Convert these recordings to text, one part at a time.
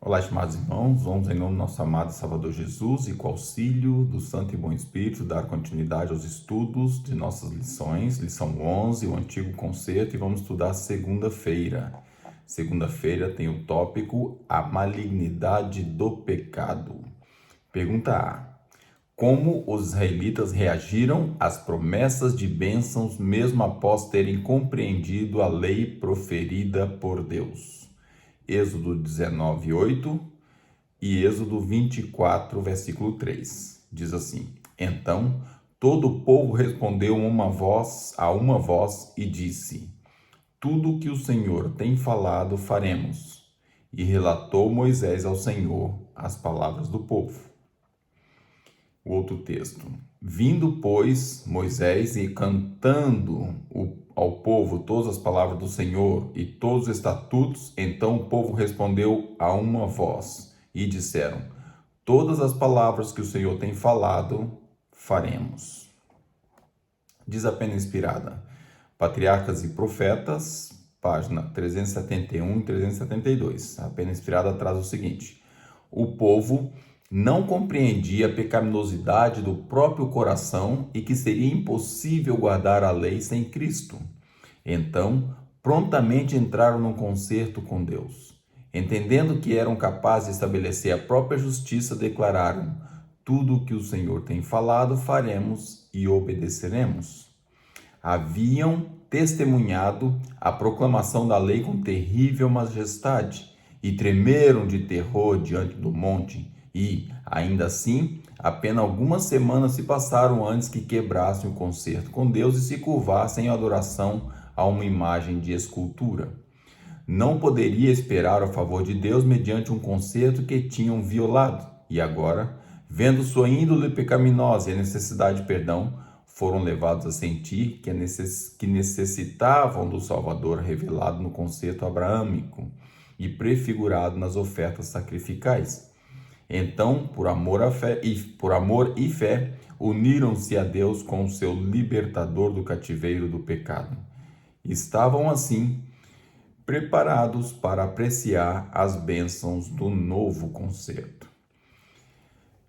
Olá, estimados irmãos, vamos em nome do nosso amado Salvador Jesus e com o auxílio do Santo e Bom Espírito dar continuidade aos estudos de nossas lições, lição 11, o Antigo Concerto, e vamos estudar segunda-feira. Segunda-feira tem o tópico A Malignidade do Pecado. Pergunta A. Como os israelitas reagiram às promessas de bênçãos mesmo após terem compreendido a lei proferida por Deus? Êxodo 19, 8 e Êxodo 24, versículo 3. Diz assim: Então todo o povo respondeu a uma voz e disse: Tudo o que o Senhor tem falado faremos. E relatou Moisés ao Senhor as palavras do povo. O outro texto. Vindo, pois, Moisés e cantando ao povo todas as palavras do Senhor e todos os estatutos, então o povo respondeu a uma voz e disseram: Todas as palavras que o Senhor tem falado, faremos. Diz a pena inspirada. Patriarcas e Profetas, página 371 e 372. A pena inspirada traz o seguinte: o povo não compreendia a pecaminosidade do próprio coração e que seria impossível guardar a lei sem Cristo. Então, prontamente entraram num concerto com Deus. Entendendo que eram capazes de estabelecer a própria justiça, declararam: Tudo o que o Senhor tem falado, faremos e obedeceremos. Haviam testemunhado a proclamação da lei com terrível majestade e tremeram de terror diante do monte. E, ainda assim, apenas algumas semanas se passaram antes que quebrassem o concerto com Deus e se curvassem em adoração a uma imagem de escultura. Não poderia esperar o favor de Deus mediante um concerto que tinham violado. E agora, vendo sua índole pecaminosa e a necessidade de perdão, foram levados a sentir que necessitavam do Salvador revelado no concerto abraâmico e prefigurado nas ofertas sacrificais. Então, por amor e fé, uniram-se a Deus com o seu libertador do cativeiro do pecado. Estavam assim preparados para apreciar as bênçãos do novo concerto.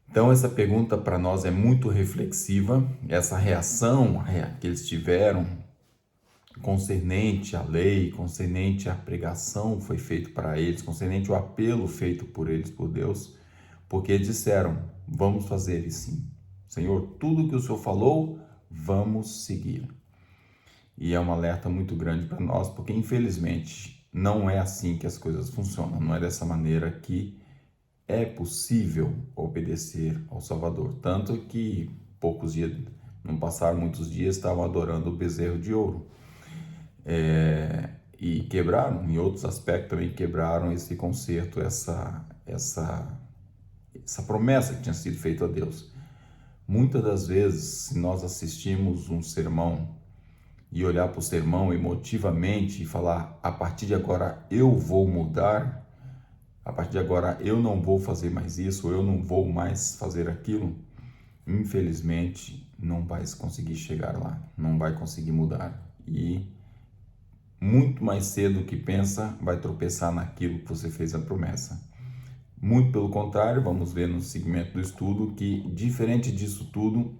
Então, essa pergunta para nós é muito reflexiva. Essa reação que eles tiveram concernente à lei, concernente à pregação foi feito para eles, concernente ao apelo feito por eles, por Deus, porque disseram: vamos fazer isso sim. Senhor, tudo que o Senhor falou, vamos seguir. E é um alerta muito grande para nós, porque infelizmente não é assim que as coisas funcionam, não é dessa maneira que é possível obedecer ao Salvador. Tanto que poucos dias, não passaram muitos dias, estavam adorando o bezerro de ouro. E quebraram, em outros aspectos também quebraram esse concerto, essa promessa que tinha sido feita a Deus. Muitas das vezes, se nós assistimos um sermão e olhar para o sermão emotivamente e falar: a partir de agora eu vou mudar, a partir de agora eu não vou fazer mais isso, eu não vou mais fazer aquilo, infelizmente não vai conseguir chegar lá, não vai conseguir mudar. E muito mais cedo que pensa, vai tropeçar naquilo que você fez a promessa. Muito pelo contrário, vamos ver no segmento do estudo que, diferente disso tudo,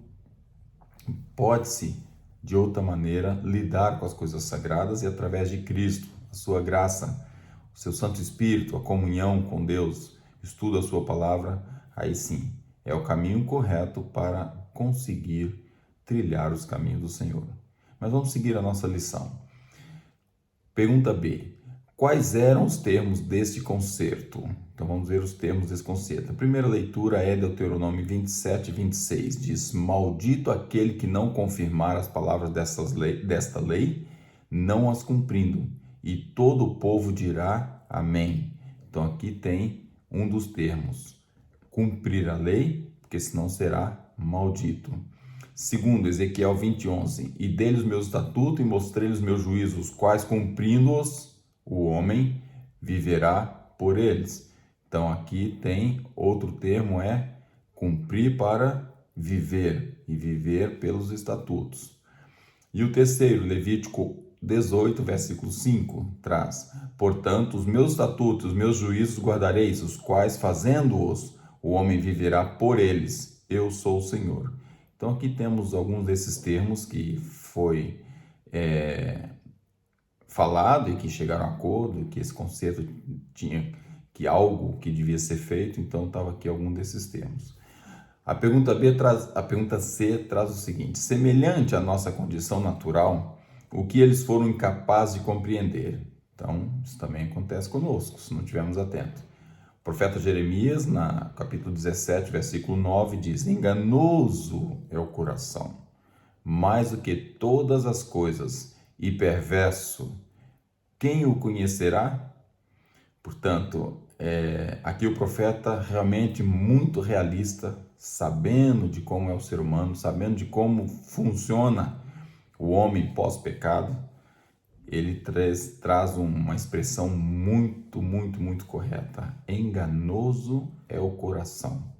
pode-se, de outra maneira, lidar com as coisas sagradas e através de Cristo, a sua graça, o seu Santo Espírito, a comunhão com Deus, estudo a sua palavra, aí sim, é o caminho correto para conseguir trilhar os caminhos do Senhor. Mas vamos seguir a nossa lição. Pergunta B. Quais eram os termos deste concerto? Então vamos ver os termos desse concerto. A primeira leitura é Deuteronômio 27, 26. Diz: Maldito aquele que não confirmar as palavras desta lei, não as cumprindo. E todo o povo dirá amém. Então aqui tem um dos termos. Cumprir a lei, porque senão será maldito. Segundo, Ezequiel 20, 11. E dei-lhes os meus estatutos e mostrei-lhes os meus juízos, quais cumprindo-os, o homem viverá por eles. Então aqui tem outro termo, é cumprir para viver, e viver pelos estatutos. E o terceiro, Levítico 18, versículo 5, traz: portanto, os meus estatutos, os meus juízos guardareis, os quais, fazendo-os, o homem viverá por eles. Eu sou o Senhor. Então, aqui temos alguns desses termos que foi falado e que chegaram a acordo, que esse conceito tinha que algo que devia ser feito, então estava aqui algum desses termos. A pergunta C traz o seguinte: semelhante à nossa condição natural, o que eles foram incapazes de compreender. Então, isso também acontece conosco, se não estivermos atentos. O profeta Jeremias, no capítulo 17, versículo 9, diz: enganoso é o coração, mais do que todas as coisas, e perverso, quem o conhecerá? Portanto, aqui o profeta realmente muito realista, sabendo de como é o ser humano, sabendo de como funciona o homem pós-pecado, ele traz uma expressão muito correta. Enganoso é o coração.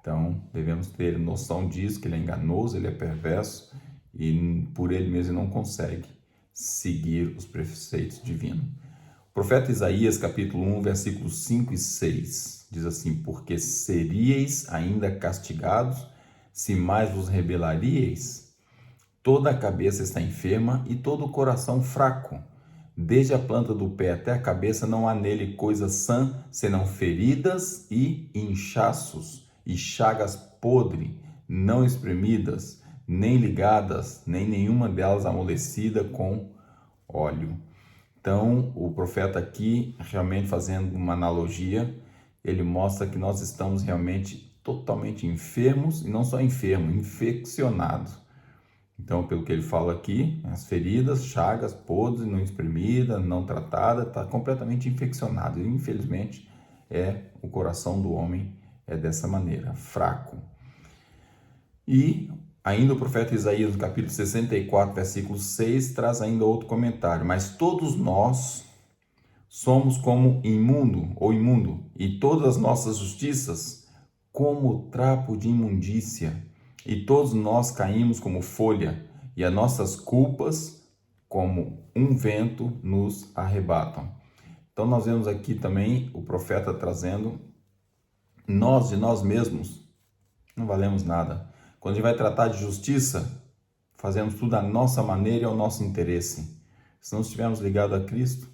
Então, devemos ter noção disso, que ele é enganoso, ele é perverso e por ele mesmo não consegue seguir os preceitos divinos. O profeta Isaías, capítulo 1, versículos 5 e 6, diz assim: porque seríeis ainda castigados, se mais vos rebelaríeis? Toda a cabeça está enferma e todo o coração fraco. Desde a planta do pé até a cabeça não há nele coisa sã, senão feridas e inchaços, e chagas podres, não espremidas, nem ligadas, nem nenhuma delas amolecida com óleo. Então, o profeta aqui, realmente fazendo uma analogia, ele mostra que nós estamos realmente totalmente enfermos, e não só enfermos, infeccionados. Então, pelo que ele fala aqui, as feridas, chagas, podres, não espremida, não tratada, está completamente infeccionado. E, infelizmente, o coração do homem é dessa maneira, fraco. E ainda o profeta Isaías, no capítulo 64, versículo 6, traz ainda outro comentário. Mas todos nós somos como imundo, e todas as nossas justiças como trapo de imundícia. E todos nós caímos como folha, e as nossas culpas, como um vento, nos arrebatam. Então, nós vemos aqui também o profeta trazendo: nós de nós mesmos não valemos nada. Quando a gente vai tratar de justiça, fazemos tudo à nossa maneira e ao nosso interesse. Se não estivermos ligados a Cristo,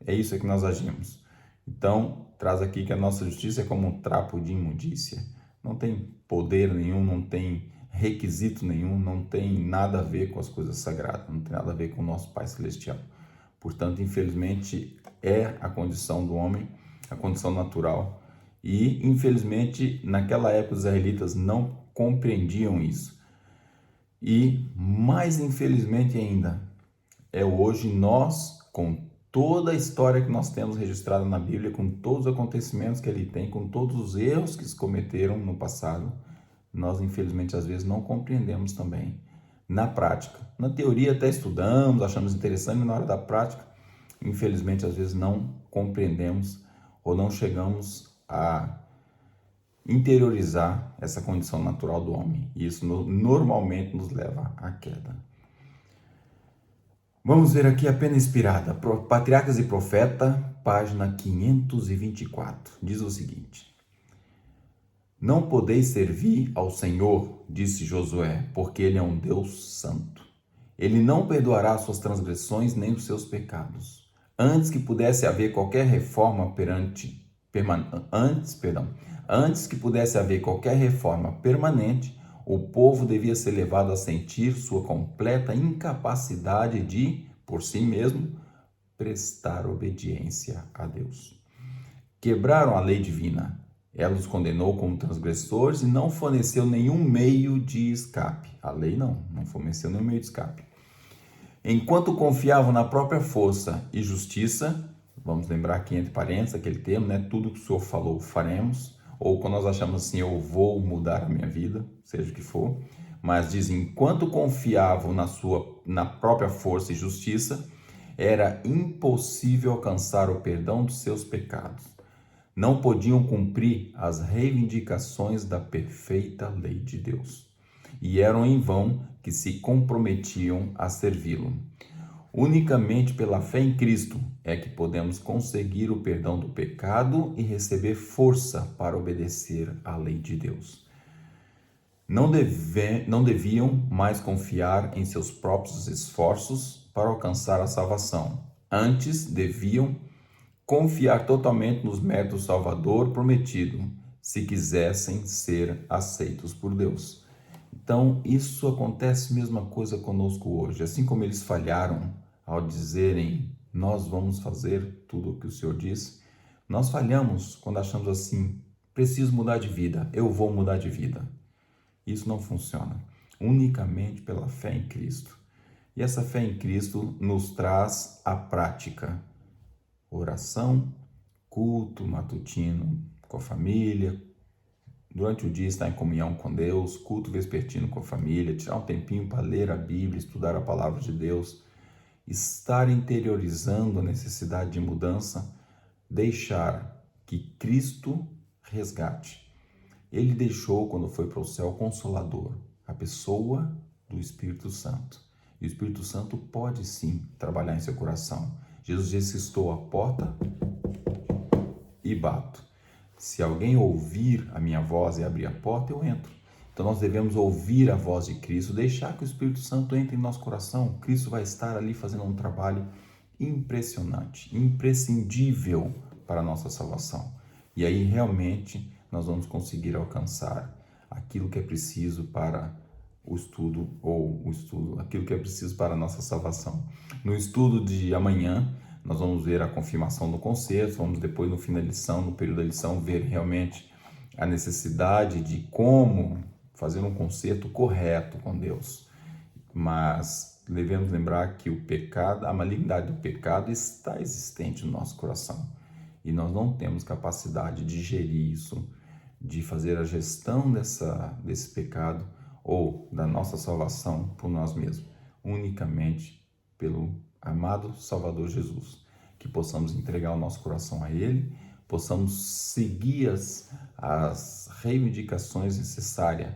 é isso que nós agimos. Então, traz aqui que a nossa justiça é como um trapo de imundícia. Não tem poder nenhum, não tem requisito nenhum, não tem nada a ver com as coisas sagradas, não tem nada a ver com o nosso Pai Celestial. Portanto, infelizmente, é a condição do homem, a condição natural. E, infelizmente, naquela época os israelitas não compreendiam isso. E, mais infelizmente ainda, hoje nós, com toda a história que nós temos registrada na Bíblia, com todos os acontecimentos que ele tem, com todos os erros que se cometeram no passado, nós infelizmente às vezes não compreendemos também na prática. Na teoria até estudamos, achamos interessante, mas na hora da prática, infelizmente às vezes não compreendemos ou não chegamos a interiorizar essa condição natural do homem. E isso normalmente nos leva à queda. Vamos ver aqui a pena inspirada, Patriarcas e Profeta, página 524, diz o seguinte: não podeis servir ao Senhor, disse Josué, porque Ele é um Deus santo. Ele não perdoará suas transgressões nem os seus pecados. Antes que pudesse haver qualquer reforma permanente, o povo devia ser levado a sentir sua completa incapacidade de, por si mesmo, prestar obediência a Deus. Quebraram a lei divina. Ela os condenou como transgressores e não forneceu nenhum meio de escape. A lei não forneceu nenhum meio de escape. Enquanto confiavam na própria força e justiça, vamos lembrar aqui entre parênteses aquele termo, né? Tudo que o Senhor falou faremos. Ou quando nós achamos assim, eu vou mudar a minha vida, seja o que for. Mas diz, enquanto confiavam na própria força e justiça, era impossível alcançar o perdão dos seus pecados. Não podiam cumprir as reivindicações da perfeita lei de Deus. E eram em vão que se comprometiam a servi-lo. Unicamente pela fé em Cristo é que podemos conseguir o perdão do pecado e receber força para obedecer à lei de Deus. Não deviam mais confiar em seus próprios esforços para alcançar a salvação. Antes, deviam confiar totalmente nos méritos do Salvador prometido, se quisessem ser aceitos por Deus. Então, isso acontece a mesma coisa conosco hoje. Assim como eles falharam ao dizerem, nós vamos fazer tudo o que o Senhor diz, nós falhamos quando achamos assim, preciso mudar de vida, eu vou mudar de vida. Isso não funciona. Unicamente pela fé em Cristo. E essa fé em Cristo nos traz a prática. Oração, culto matutino com a família, durante o dia estar em comunhão com Deus, culto vespertino com a família, tirar um tempinho para ler a Bíblia, estudar a palavra de Deus, estar interiorizando a necessidade de mudança, deixar que Cristo resgate. Ele deixou, quando foi para o céu, o Consolador, a pessoa do Espírito Santo. E o Espírito Santo pode sim trabalhar em seu coração. Jesus disse: estou à porta e bato. Se alguém ouvir a minha voz e abrir a porta, eu entro. Então nós devemos ouvir a voz de Cristo, deixar que o Espírito Santo entre em nosso coração. Cristo vai estar ali fazendo um trabalho impressionante, imprescindível para a nossa salvação. E aí realmente nós vamos conseguir alcançar aquilo que é preciso para aquilo que é preciso para a nossa salvação. No estudo de amanhã, nós vamos ver a confirmação do concerto, vamos depois no fim da lição, no período da lição, ver realmente a necessidade de como fazer um concerto correto com Deus. Mas devemos lembrar que o pecado, a malignidade do pecado está existente no nosso coração. E nós não temos capacidade de gerir isso, de fazer a gestão desse pecado ou da nossa salvação por nós mesmos, unicamente pelo amado Salvador Jesus. Que possamos entregar o nosso coração a Ele, possamos seguir as reivindicações necessárias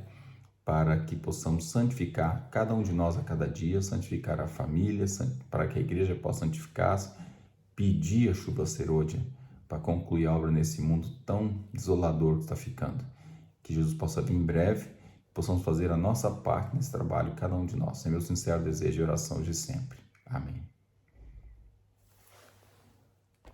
para que possamos santificar cada um de nós a cada dia, santificar a família, para que a igreja possa santificar-se, pedir a chuva serôdia para concluir a obra nesse mundo tão desolador que está ficando. Que Jesus possa vir em breve, possamos fazer a nossa parte nesse trabalho, cada um de nós. É meu sincero desejo e oração de sempre. Amém.